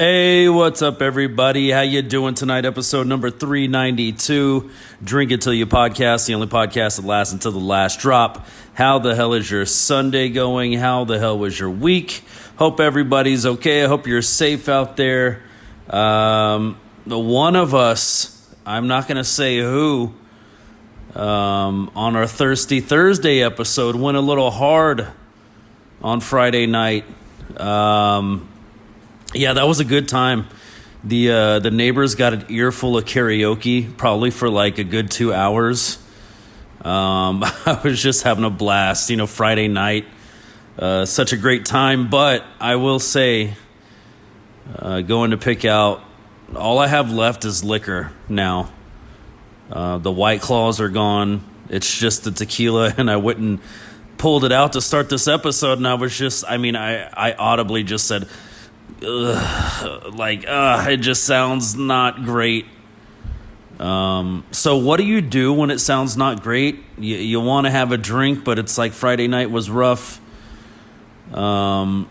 Hey, what's up, everybody? How you doing tonight? Episode number 392, Drink It Till You podcast, the only podcast that lasts until the last drop. How the hell is your Sunday going? How the hell was your week? Hope everybody's okay. I hope you're safe out there. One of us, I'm not going to say who, on our Thirsty Thursday episode went a little hard on Friday night. Yeah, that was a good time. The neighbors got an earful of karaoke, probably for like a good 2 hours. I was just having a blast, Friday night. Such a great time, but I will say, going to pick out, all I have left is liquor now. The White Claws are gone. It's just the tequila, and I wouldn't pulled it out to start this episode, and I was just, I audibly just said, it just sounds not great. So what do you do when it sounds not great? You want to have a drink, but it's like Friday night was rough. You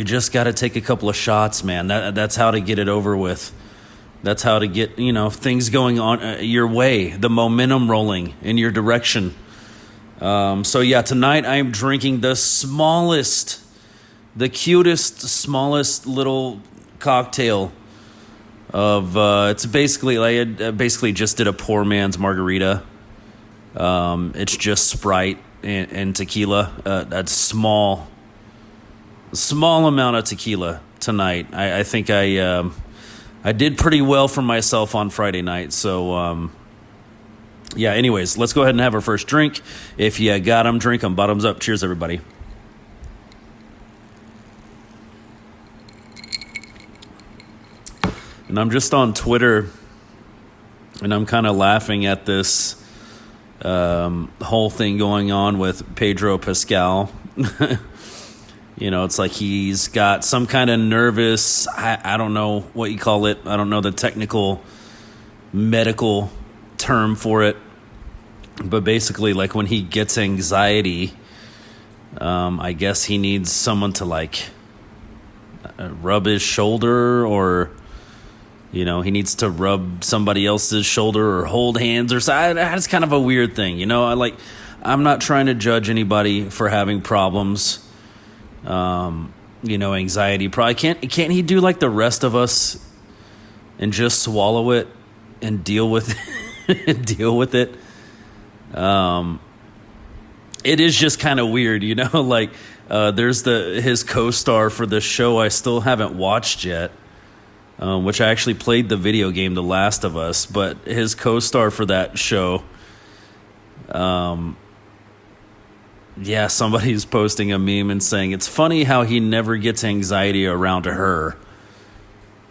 just got to take a couple of shots, man. That's how to get it over with. That's how to get, things going on your way, the momentum rolling in your direction. So yeah, tonight I'm drinking the cutest, smallest little cocktail of, it's basically, I basically just did a poor man's margarita. It's just Sprite and tequila. That's small amount of tequila tonight. I think I did pretty well for myself on Friday night. So, yeah, anyways, let's go ahead and have our first drink. If you got them, drink them. Bottoms up. Cheers, everybody. And I'm just on Twitter, and I'm kind of laughing at this whole thing going on with Pedro Pascal. It's like he's got some kind of nervous, I don't know what you call it. I don't know the technical medical term for it. But basically, like when he gets anxiety, I guess he needs someone to rub his shoulder, or he needs to rub somebody else's shoulder or hold hands or something. That's kind of a weird thing, I'm not trying to judge anybody for having problems. Anxiety. Probably can't he do like the rest of us and just swallow it and deal with it? It is just kind of weird, there's his co-star for the show I still haven't watched yet, which I actually played the video game The Last of Us, but his co-star for that show, somebody's posting a meme and saying it's funny how he never gets anxiety around her.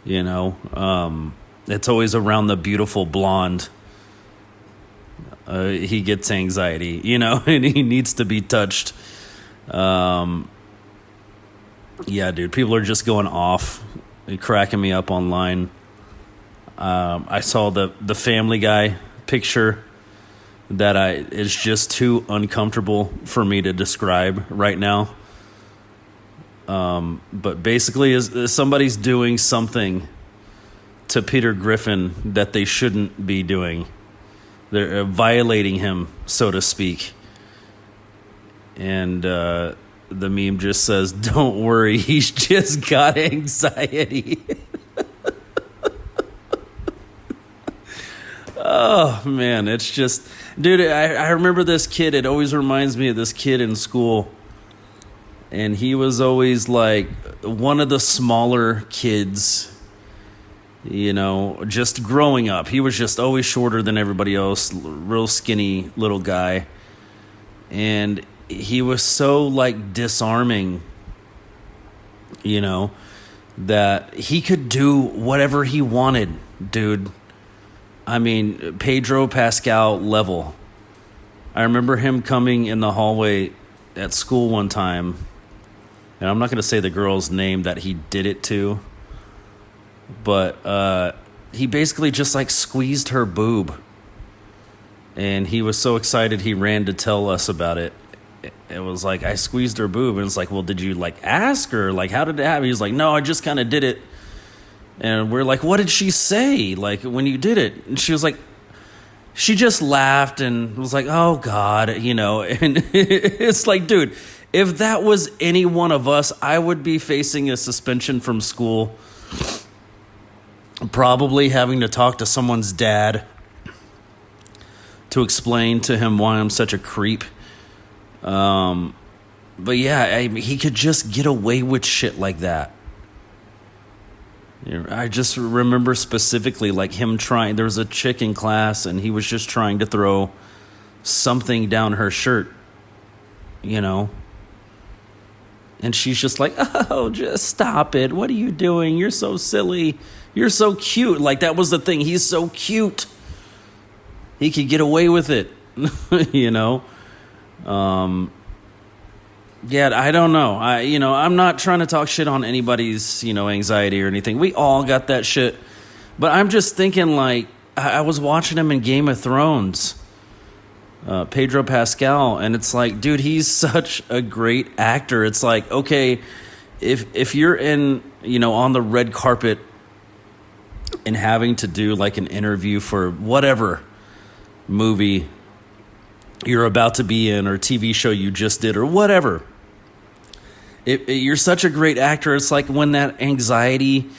It's always around the beautiful blonde. He gets anxiety, and he needs to be touched. Yeah, dude, people are just going off and cracking me up online. I saw the Family Guy picture that is just too uncomfortable for me to describe right now. But basically, is somebody's doing something to Peter Griffin that they shouldn't be doing. They're violating him, so to speak. And the meme just says, "Don't worry, he's just got anxiety." Oh, man, it's just... Dude, I remember this kid. It always reminds me of this kid in school. And he was always like one of the smaller kids, just growing up. He was just always shorter than everybody else, real skinny little guy. And he was so disarming, that he could do whatever he wanted, dude. Pedro Pascal level. I remember him coming in the hallway at school one time, and I'm not going to say the girl's name that he did it to, but he basically just squeezed her boob, and he was so excited he ran to tell us about it. it was like, I squeezed her boob. And it's like, well, did you like ask her? Like, how did it happen? He's like, no, I just kind of did it. And we're like, what did she say? Like, when you did it? And she was like, she just laughed and was like, oh God, and it's like, dude, if that was any one of us, I would be facing a suspension from school, probably having to talk to someone's dad to explain to him why I'm such a creep. But yeah, he could just get away with shit like that. I just remember specifically like him trying, there was a chick in class and he was just trying to throw something down her shirt, and she's just like, oh, just stop it. What are you doing? You're so silly. You're so cute. Like, that was the thing. He's so cute. He could get away with it, Yeah, I don't know. I'm not trying to talk shit on anybody's, anxiety or anything. We all got that shit. But I'm just thinking, like, I was watching him in Game of Thrones, Pedro Pascal, and it's like, dude, he's such a great actor. It's like, okay, if you're in, on the red carpet and having to do like an interview for whatever movie you're about to be in or TV show you just did or whatever, you're such a great actor. It's like when that anxiety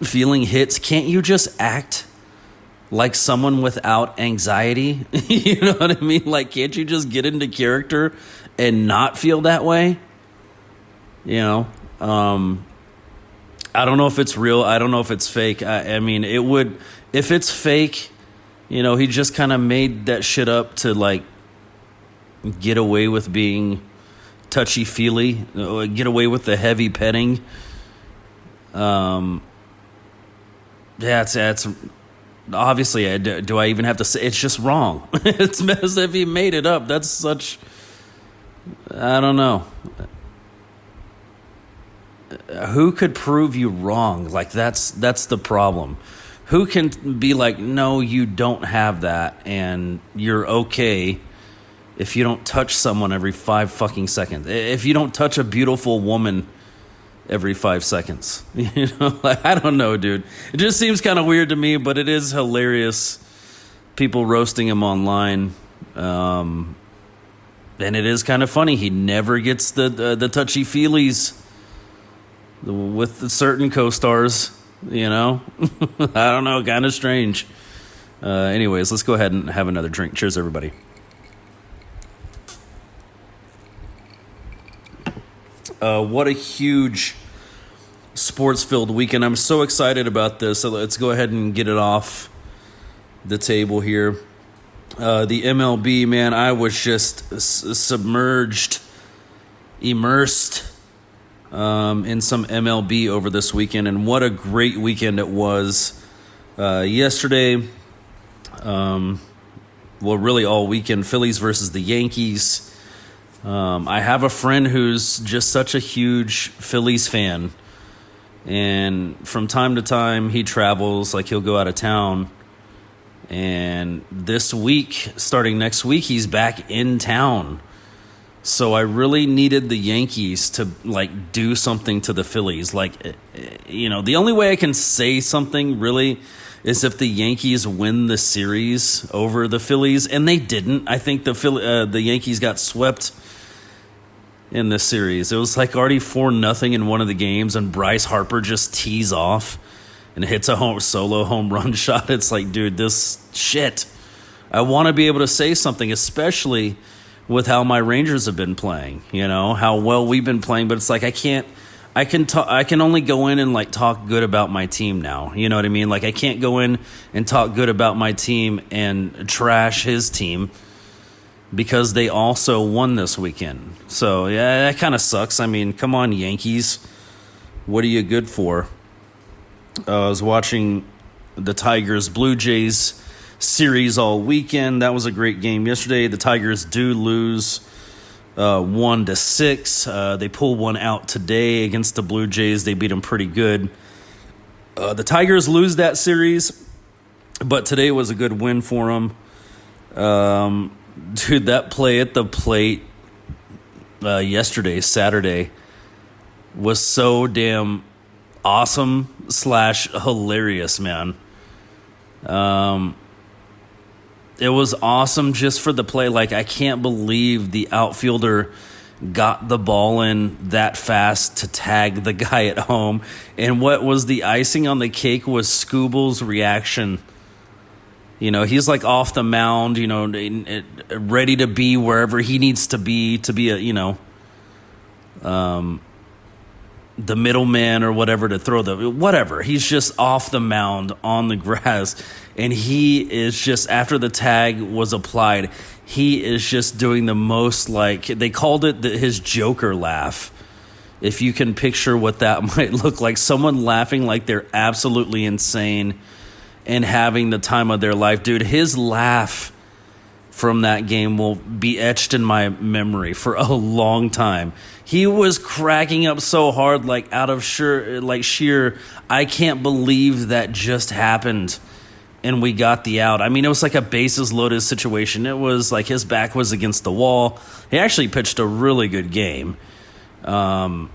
feeling hits, can't you just act like someone without anxiety? You know what I mean? Like, can't you just get into character and not feel that way? I don't know if it's real. I don't know if it's fake. I mean, it would, if it's fake, he just kind of made that shit up to like get away with being touchy-feely, get away with the heavy petting. Yeah, it's obviously, do I even have to say, it's just wrong. It's as if he made it up. That's such, I don't know. Who could prove you wrong? Like, that's the problem. Who can be like, no, you don't have that, and you're okay if you don't touch someone every 5 fucking seconds. If you don't touch a beautiful woman every 5 seconds. Like, I don't know, dude. It just seems kind of weird to me, but it is hilarious. People roasting him online. And it is kind of funny. He never gets the touchy-feelies with the certain co-stars, I don't know, kind of strange. Anyways, let's go ahead and have another drink. Cheers, everybody. What a huge sports-filled weekend. I'm so excited about this. So let's go ahead and get it off the table here. The MLB, man, I was just submerged, immersed in some MLB over this weekend, and what a great weekend it was. Yesterday, really all weekend, Phillies versus the Yankees. I have a friend who's just such a huge Phillies fan, and from time to time he travels, like he'll go out of town, and this week, starting next week, he's back in town. So I really needed the Yankees to like do something to the Phillies. Like, the only way I can say something really is if the Yankees win the series over the Phillies, and they didn't. I think the Yankees got swept in this series. It was like already 4-0 in one of the games, and Bryce Harper just tees off and hits a solo home run shot. It's like, dude, this shit. I want to be able to say something, especially with how my Rangers have been playing, how well we've been playing. But it's like, I can only go in and like talk good about my team now. You know what I mean? Like, I can't go in and talk good about my team and trash his team because they also won this weekend. So yeah, that kind of sucks. I mean, come on, Yankees. What are you good for? I was watching the Tigers Blue Jays series all weekend. That was a great game yesterday. The Tigers do lose 1-6. They pull one out today against the Blue Jays. They beat them pretty good. The Tigers lose that series, but today was a good win for them. Dude, that play at the plate yesterday, Saturday, was so damn awesome slash hilarious, man. It was awesome just for the play. Like, I can't believe the outfielder got the ball in that fast to tag the guy at home. And what was the icing on the cake was Scooble's reaction. You know, he's like off the mound, you know, ready to be wherever he needs to be a, you know, the middleman or whatever to throw whatever. He's just off the mound on the grass. And he is just, after the tag was applied, he is just doing the most, like, they called it his Joker laugh. If you can picture what that might look like. Someone laughing like they're absolutely insane and having the time of their life. Dude, his laugh from that game will be etched in my memory for a long time. He was cracking up so hard, like out of sheer, I can't believe that just happened and we got the out. I mean, it was like a bases loaded situation. It was like his back was against the wall. He actually pitched a really good game. And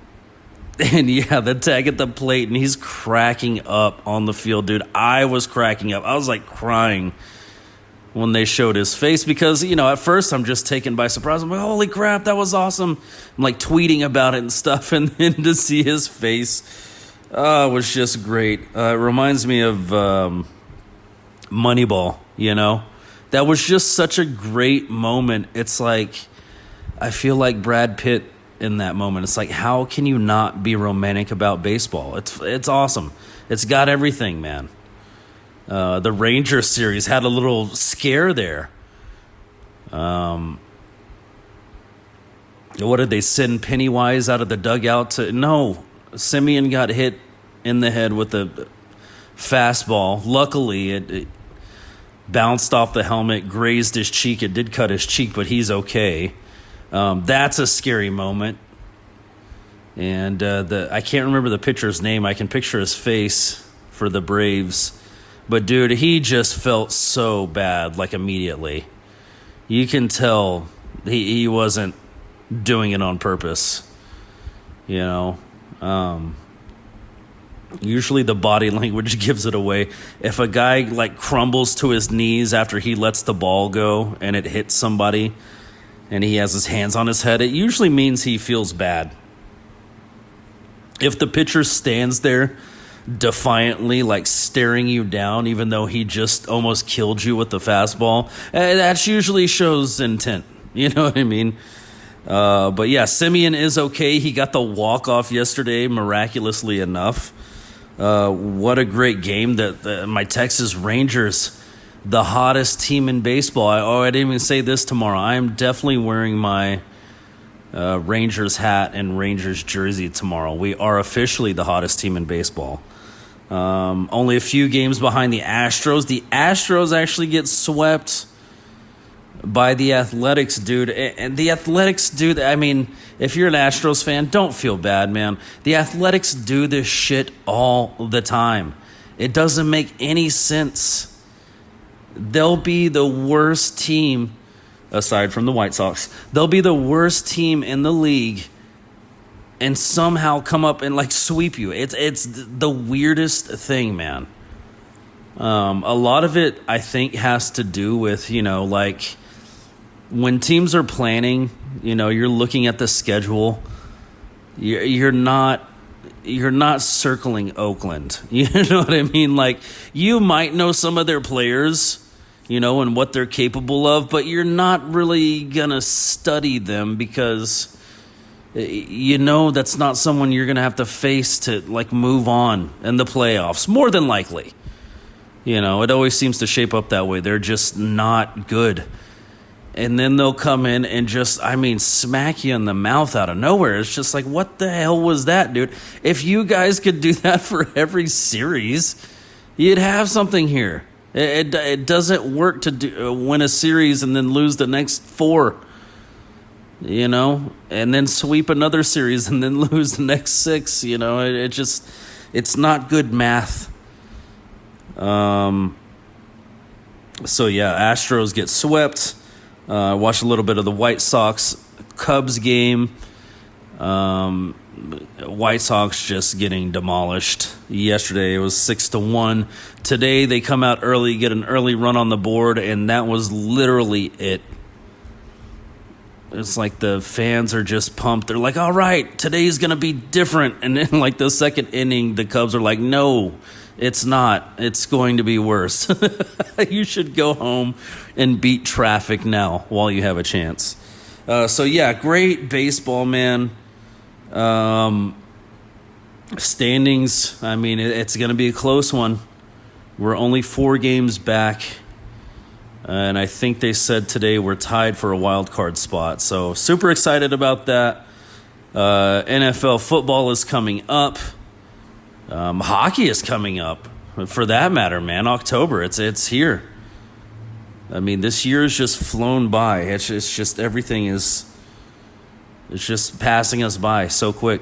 yeah, the tag at the plate, and he's cracking up on the field, dude. I was cracking up. I was like crying when they showed his face because, you know, at first I'm just taken by surprise. I'm like, holy crap, that was awesome. I'm like tweeting about it and stuff, and then to see his face was just great. It reminds me of Moneyball, you know? That was just such a great moment. It's like, I feel like Brad Pitt in that moment. It's like, how can you not be romantic about baseball? It's awesome. It's got everything, man. The Rangers series had a little scare there. What did they send Pennywise out of the dugout to? No, Simeon got hit in the head with a fastball. Luckily, it bounced off the helmet, grazed his cheek. It did cut his cheek, but he's okay. That's a scary moment. And I can't remember the pitcher's name. I can picture his face for the Braves. But, dude, he just felt so bad, like, immediately. You can tell he wasn't doing it on purpose, you know. Usually the body language gives it away. If a guy, like, crumbles to his knees after he lets the ball go and it hits somebody and he has his hands on his head, it usually means he feels bad. If the pitcher stands there defiantly, like staring you down, even though he just almost killed you with the fastball, that usually shows intent. You know what I mean? But yeah, Simeon is okay. He got the walk-off yesterday, miraculously enough. What a great game. That my Texas Rangers, the hottest team in baseball. I didn't even say this tomorrow. I am definitely wearing my Rangers hat and Rangers jersey tomorrow. We are officially the hottest team in baseball. Only a few games behind the Astros. The Astros actually get swept by the Athletics, dude. And the Athletics, dude, I mean, if you're an Astros fan, don't feel bad, man. The Athletics do this shit all the time. It doesn't make any sense. They'll be the worst team, aside from the White Sox. They'll be the worst team in the league and somehow come up and, like, sweep you. It's the weirdest thing, man. A lot of it, I think, has to do with, you know, like, when teams are planning, you know, you're looking at the schedule. You're not circling Oakland. You know what I mean? Like, you might know some of their players, you know, and what they're capable of, but you're not really gonna study them because, you know, that's not someone you're gonna have to face to, like, move on in the playoffs, more than likely. You know, it always seems to shape up that way. They're just not good. And then they'll come in and just, I mean, smack you in the mouth out of nowhere. It's just like, what the hell was that, dude? If you guys could do that for every series, you'd have something here. It doesn't work to win a series and then lose the next 4, you know, and then sweep another series and then lose the next 6, you know. It's not good math. So, yeah, Astros get swept. Watched a little bit of the White Sox Cubs game. White Sox just getting demolished. Yesterday it was 6-1. Today they come out early, get an early run on the board, and that was literally it. It's like the fans are just pumped. They're like, all right, today's going to be different. And then like the second inning, the Cubs are like, no, it's not. It's going to be worse. You should go home and beat traffic now while you have a chance. So yeah, great baseball, man. Standings, I mean, it's going to be a close one. We're only 4 games back. And I think they said today we're tied for a wild card spot. So super excited about that. NFL football is coming up. Hockey is coming up. For that matter, man, October, it's here. I mean, this year has just flown by. It's just everything is... It's just passing us by so quick.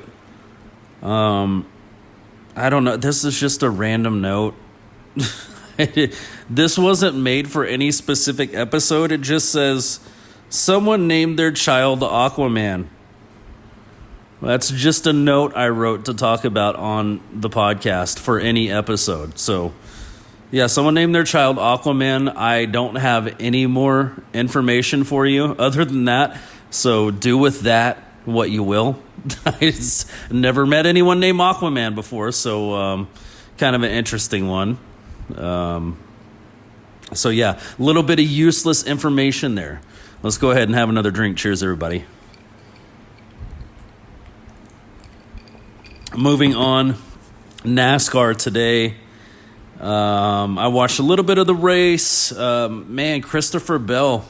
I don't know. This is just a random note. This wasn't made for any specific episode. It just says, someone named their child Aquaman. That's just a note I wrote to talk about on the podcast for any episode. So, yeah, someone named their child Aquaman. I don't have any more information for you other than that. So do with that what you will. I never met anyone named Aquaman before, so kind of an interesting one. So yeah, a little bit of useless information there. Let's go ahead and have another drink. Cheers, everybody. Moving on, NASCAR today. I watched a little bit of the race. Man, Christopher Bell.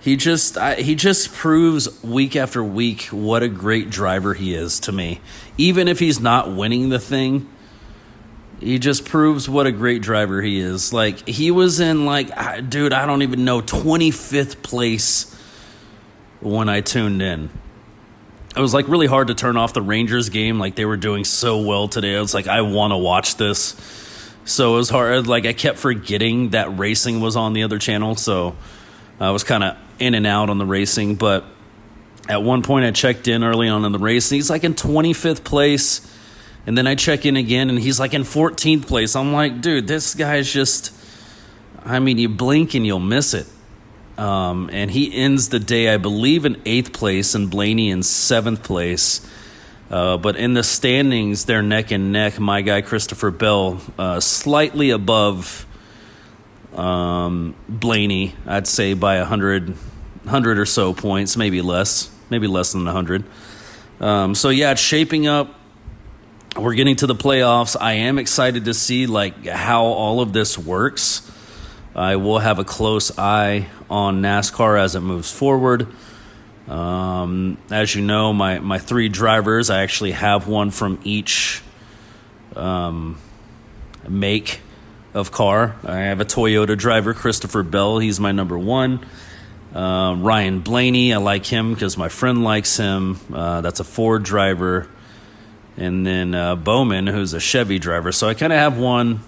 He just proves week after week what a great driver he is to me. Even if he's not winning the thing, he just proves what a great driver he is. Like, he was in, I don't even know, 25th place when I tuned in. It was, really hard to turn off the Rangers game. Like, they were doing so well today. I was like, I want to watch this. So it was hard. I kept forgetting that racing was on the other channel. So I was kind of in and out on the racing. But at one point, I checked in early on in the race, and he's, in 25th place. And then I check in again, and he's in 14th place. I'm like, dude, this guy's just, you blink and you'll miss it. And he ends the day, I believe, in 8th place, and Blaney in 7th place. But in the standings, they're neck and neck. My guy, Christopher Bell, slightly above Blaney, I'd say by 100 or so points, maybe less than 100. So, yeah, it's shaping up. We're getting to the playoffs. I am excited to see how all of this works. I will have a close eye on NASCAR as it moves forward. As you know, my 3 drivers, I actually have one from each make of car. I have a Toyota driver, Christopher Bell. He's my number 1. Ryan Blaney, I like him because my friend likes him. That's a Ford driver. And then Bowman, who's a Chevy driver. So I kind of have one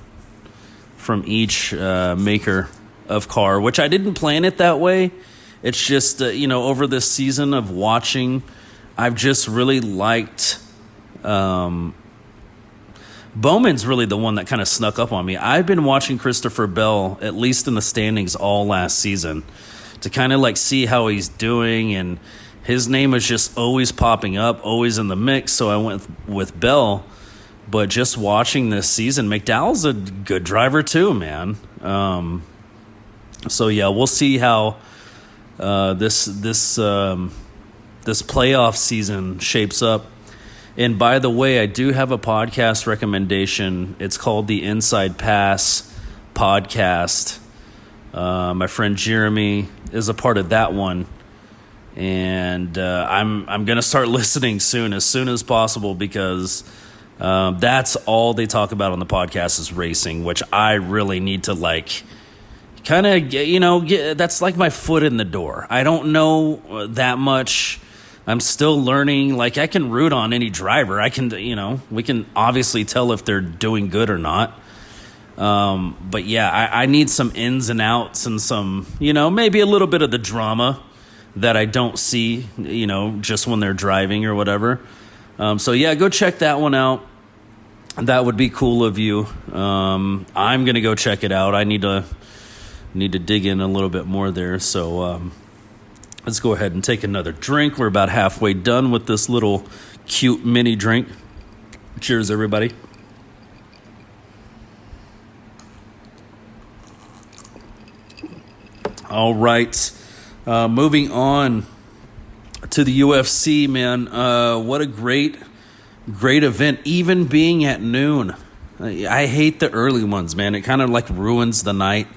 from each maker of car, which I didn't plan it that way. It's just, over this season of watching, I've just really liked... Bowman's really the one that kind of snuck up on me. I've been watching Christopher Bell, at least in the standings, all last season to kind of see how he's doing, and his name is just always popping up, always in the mix, so I went with Bell. But just watching this season, McDowell's a good driver too, man. So yeah, we'll see how this playoff season shapes up. And by the way, I do have a podcast recommendation. It's called the Inside Pass podcast. My friend Jeremy is a part of that one. And I'm going to start listening as soon as possible, because that's all they talk about on the podcast is racing, which I really need to kind of get. That's my foot in the door. I don't know that much. I'm still learning. I can root on any driver. I can, we can obviously tell if they're doing good or not. But yeah, I need some ins and outs and some, maybe a little bit of the drama that I don't see, just when they're driving or whatever. So yeah, go check that one out. That would be cool of you. I'm gonna go check it out. I need to dig in a little bit more there. So let's go ahead and take another drink. We're about halfway done with this little cute mini drink. Cheers, everybody. All right. Moving on to the UFC, man. What a great event, even being at noon. I hate the early ones, man. It kind of like ruins the night.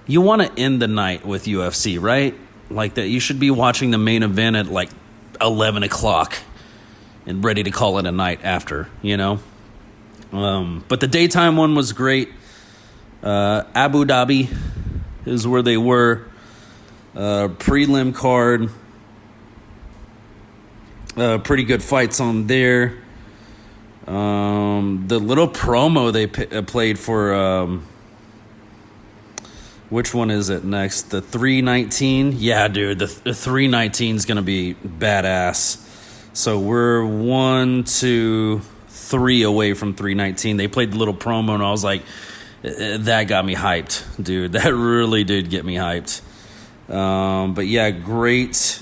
You want to end the night with UFC, right? Like that, you should be watching the main event at like 11 o'clock and ready to call it a night after, But the daytime one was great. Abu Dhabi is where they were. Prelim card. Pretty good fights on there. The little promo they played for which one is it next? The 319? Yeah, dude, the 319 is going to be badass. So we're 1, 2, 3 away from 319. They played the little promo, and I was like, that got me hyped, dude. That really did get me hyped. But yeah, great.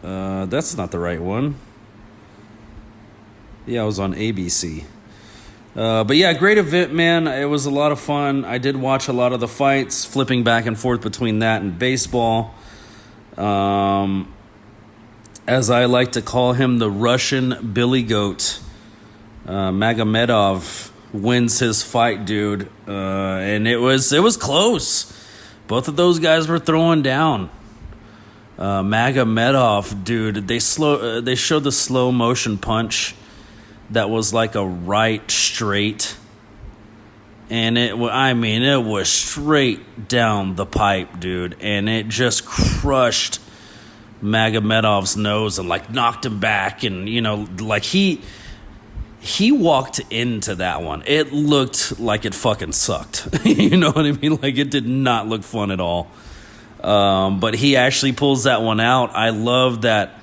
That's not the right one. Yeah, I was on ABC. But yeah, great event, man. It was a lot of fun. I did watch a lot of the fights, flipping back and forth between that and baseball. As I like to call him, the Russian Billy Goat. Magomedov wins his fight, dude. And it was close. Both of those guys were throwing down. Magomedov, dude, they showed the slow motion punch that was like a right straight, and it was straight down the pipe, dude, and it just crushed Magomedov's nose and like knocked him back, and like he walked into that one. It looked like it fucking sucked. You know what I mean? Like it did not look fun at all. But he actually pulls that one out. I love that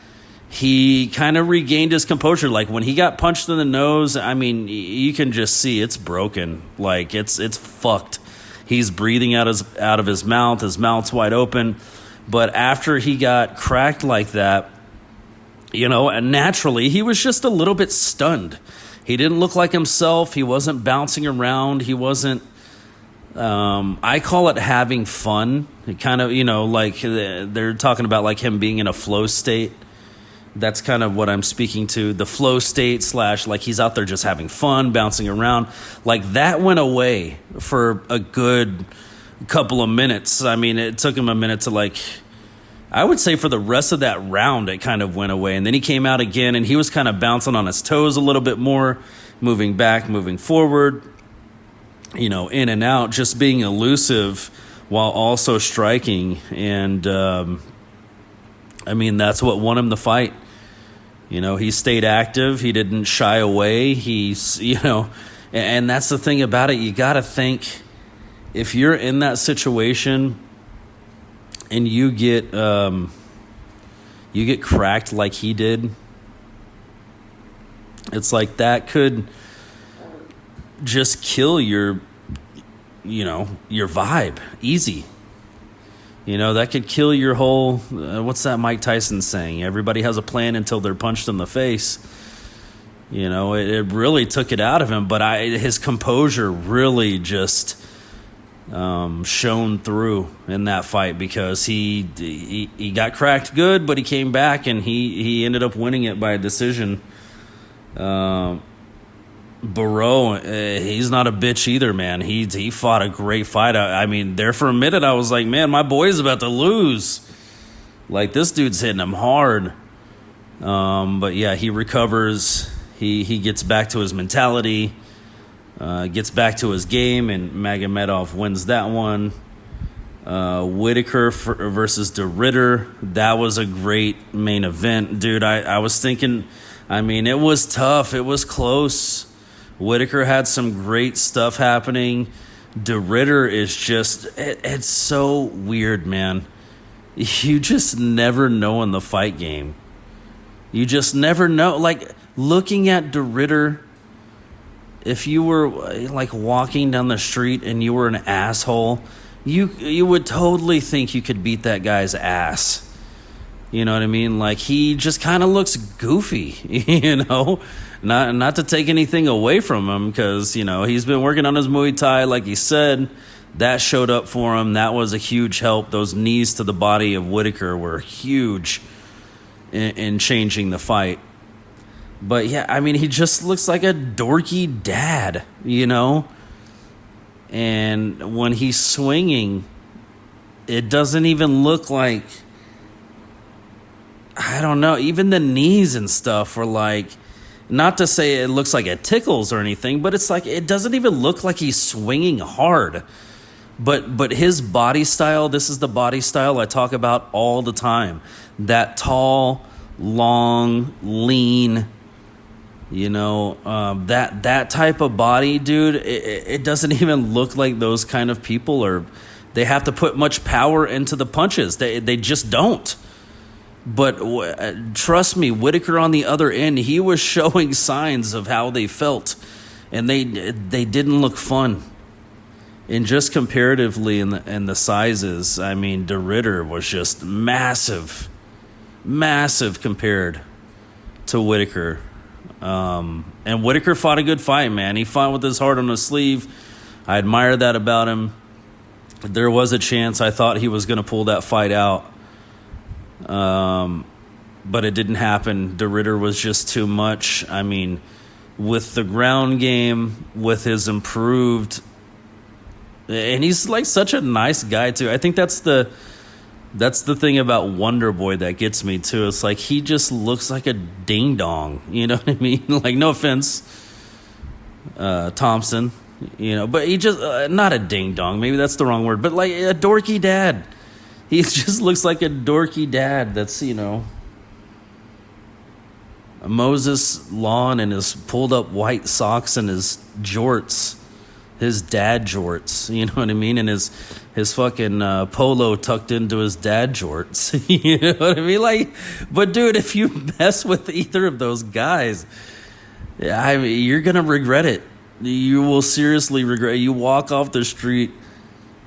he kind of regained his composure. Like when he got punched in the nose, you can just see it's broken. Like it's fucked. He's breathing out of his mouth's wide open. But after he got cracked like that, and naturally he was just a little bit stunned. He didn't look like himself. He wasn't bouncing around. He wasn't, I call it having fun. It kind of, like they're talking about like him being in a flow state. That's kind of what I'm speaking to. The flow state / like he's out there just having fun, bouncing around. Like that went away for a good couple of minutes. It took him a minute to I would say for the rest of that round, it kind of went away. And then he came out again and he was kind of bouncing on his toes a little bit more, moving back, moving forward, in and out, just being elusive while also striking. And, that's what won him the fight. He stayed active. He didn't shy away. He's, and that's the thing about it. You got to think, if you're in that situation and you get cracked like he did, it's like that could just kill your vibe easy. That could kill your whole, what's that Mike Tyson saying? Everybody has a plan until they're punched in the face. It really took it out of him, but his composure really just shone through in that fight, because he got cracked good, but he came back and he ended up winning it by a decision. Barreau, he's not a bitch either, man. He fought a great fight. There for a minute I was like, man, my boy's about to lose. Like, this dude's hitting him hard. But yeah, he recovers. He gets back to his mentality, gets back to his game, and Magomedov wins that one. Whitaker versus De Ritter, that was a great main event, dude. I was thinking, it was tough. It was close. Whitaker had some great stuff happening. De Ritter is just, it's so weird, man. You just never know in the fight game. You just never know. Like, looking at DeRitter, if you were like walking down the street and you were an asshole, you would totally think you could beat that guy's ass. You know what I mean? Like, he just kind of looks goofy, Not to take anything away from him, because, he's been working on his Muay Thai, like he said. That showed up for him. That was a huge help. Those knees to the body of Whitaker were huge in changing the fight. But, yeah, I mean, he just looks like a dorky dad, And when he's swinging, it doesn't even look like... I don't know. Even the knees and stuff were like... Not to say it looks like it tickles or anything, but it's like it doesn't even look like he's swinging hard. But his body style, this is the body style I talk about all the time. That tall, long, lean, that type of body, dude, it doesn't even look like those kind of people they have to put much power into the punches. They just don't. But trust me, Whitaker on the other end, he was showing signs of how they felt, and they didn't look fun. And just comparatively in the sizes, I mean, DeRitter was just massive compared to Whitaker. And Whitaker fought a good fight, man. He fought with his heart on his sleeve. I admire that about him. There was a chance I thought he was going to pull that fight out. But it didn't happen. DeRitter was just too much. I mean, with the ground game, with his improved... And he's like such a nice guy, too. I think that's the thing about Wonder Boy that gets me, too. It's like he just looks like a ding-dong. You know what I mean? Like, no offense, Thompson. But he just... not a ding-dong. Maybe that's the wrong word. But like a dorky dad. He just looks like a dorky dad that's, Moses Lawn and his pulled up white socks and his jorts, his dad jorts, you know what I mean? And his fucking polo tucked into his dad jorts, you know what I mean? Like, but dude, if you mess with either of those guys, I mean, you're going to regret it. You will seriously regret it. You walk off the street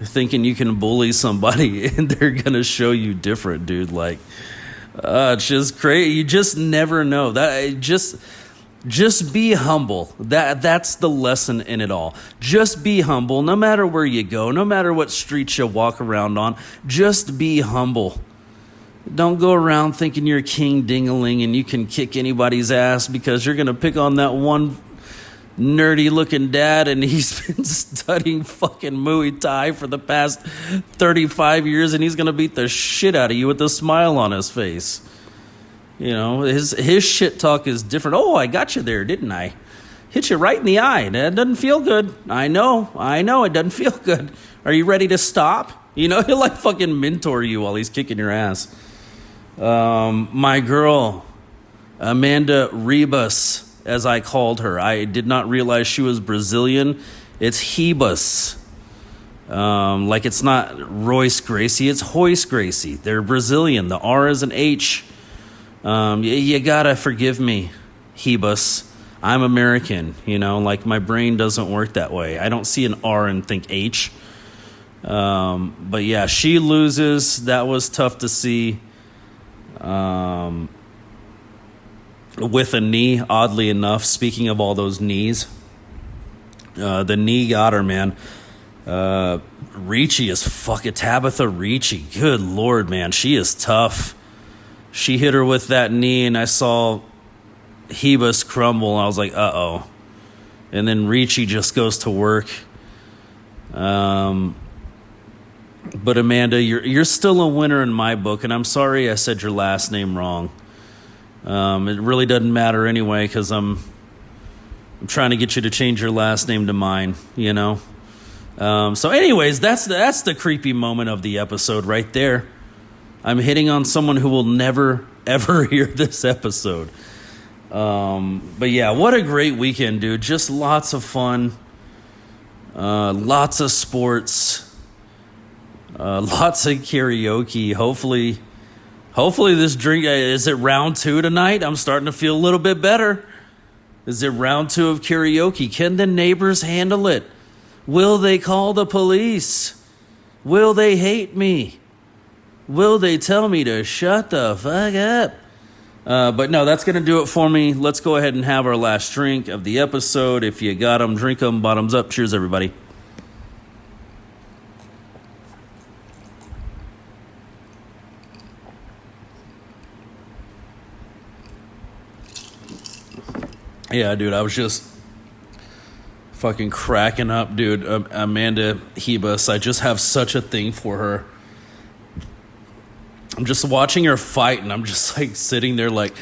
thinking you can bully somebody and they're gonna show you different, dude. Like, it's just crazy. You just never know. That just be humble. That's the lesson in it all. Just be humble, no matter where you go, no matter what streets you walk around on. Just be humble. Don't go around thinking you're king ding-a-ling and you can kick anybody's ass because you're gonna pick on that one nerdy looking dad and he's been studying fucking Muay Thai for the past 35 years and he's gonna beat the shit out of you with a smile on his face. His shit talk is different. Oh, I got you there, didn't I? Hit you right in the eye. That doesn't feel good. I know, it doesn't feel good. Are you ready to stop? He'll like fucking mentor you while he's kicking your ass. My girl, Amanda Hibas, as I called her. I did not realize she was Brazilian. It's Hibas. Like it's not Royce Gracie, it's Royce Gracie. They're Brazilian. The R is an H. You gotta forgive me, Hibas. I'm American, like my brain doesn't work that way. I don't see an R and think H. But yeah, she loses. That was tough to see. With a knee, oddly enough. Speaking of all those knees, the knee got her, man. Ricci is fucking Tabitha Ricci. Good Lord, man. She is tough. She hit her with that knee, and I saw Hibas crumble, and I was like, uh-oh. And then Ricci just goes to work. But Amanda, you're still a winner in my book, and I'm sorry I said your last name wrong. It really doesn't matter anyway, because I'm trying to get you to change your last name to mine, So anyways, that's the creepy moment of the episode right there. I'm hitting on someone who will never, ever hear this episode. But yeah, what a great weekend, dude. Just lots of fun. Lots of sports. Lots of karaoke. Hopefully this drink, is it round 2 tonight? I'm starting to feel a little bit better. Is it round 2 of karaoke? Can the neighbors handle it? Will they call the police? Will they hate me? Will they tell me to shut the fuck up? But no, that's going to do it for me. Let's go ahead and have our last drink of the episode. If you got them, drink them. Bottoms up. Cheers, everybody. Yeah, dude, I was just fucking cracking up, dude. Amanda Hibas, I just have such a thing for her. I'm just watching her fight, and I'm just like sitting there like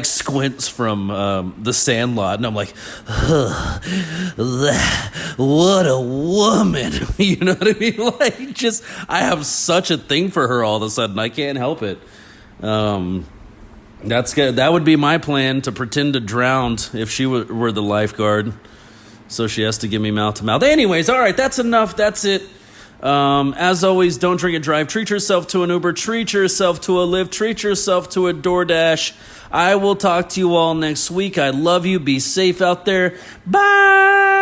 Squints from The Sandlot, and I'm like, what a woman. You know what I mean? Like, just, I have such a thing for her all of a sudden. I can't help it. That's good. That would be my plan, to pretend to drown if she were the lifeguard. So she has to give me mouth to mouth. Anyways, all right, that's enough. That's it. As always, don't drink and drive. Treat yourself to an Uber. Treat yourself to a Lyft. Treat yourself to a DoorDash. I will talk to you all next week. I love you. Be safe out there. Bye.